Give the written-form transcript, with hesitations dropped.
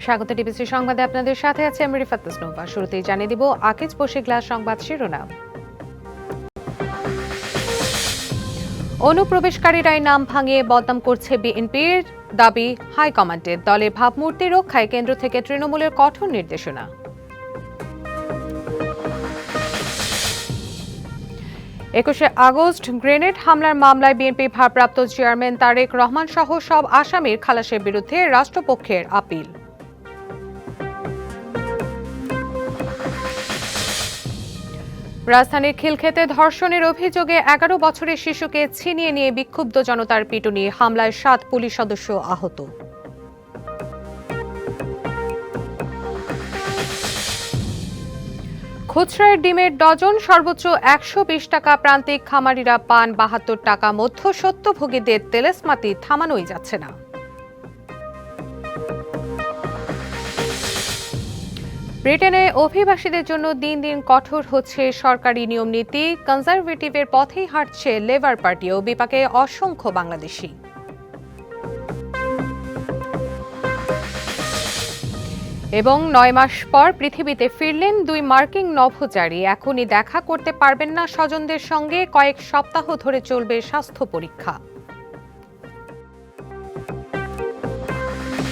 স্বাগত টিভিসি সংবাদে আপনাদের সাথে আছে আমি রিফাত তাসনুভা। শুরুতেই জানিয়ে দিব আকিজ বসে গ্লাস সংবাদ শিরোনাম। অনুপ্রবেশকারীরাই নাম ভাঙিয়ে বদনাম করছে বিএনপির দাবি হাইকমান্ডের। দলের ভাবমূর্তি রক্ষায় কেন্দ্র থেকে তৃণমূলের কঠোর নির্দেশনা। 21শে আগস্ট গ্রেনেড হামলার মামলায় বিএনপি ভারপ্রাপ্ত চেয়ারম্যান তারেক রহমান সহ সব আসামির খালাসের বিরুদ্ধে রাষ্ট্রপক্ষের আপিল। রাজধানীর খিলক্ষেতে ধর্ষণের অভিযোগে 11 বছরের শিশুকে ছিনিয়ে নিয়ে বিক্ষুব্ধ জনতার পিটুনি, হামলায় 7 পুলিশ সদস্য আহত। খুচরায় ডিমের ডজন সর্বোচ্চ 120 টাকা, প্রান্তিক খামারিরা পান 72 টাকা। মধ্যস্বত্বভোগীদের তেলেসমাতি থামানোই যাচ্ছে না। ব্রিটেনে অভিবাসীদের জন্য দিন দিন কঠোর হচ্ছে সরকারি নিয়ম নীতি। কনজারভেটিভের পথেই হাঁটছে লেবার পার্টিও, বিপাকে অসংখ্য বাংলাদেশি। এবং 9 মাস পর পৃথিবীতে ফিরলেন 2 মার্কিন নভোচারী। এখনই দেখা করতে পারবেন না স্বজনদের সঙ্গে, কয়েক সপ্তাহ ধরে চলবে স্বাস্থ্য পরীক্ষা।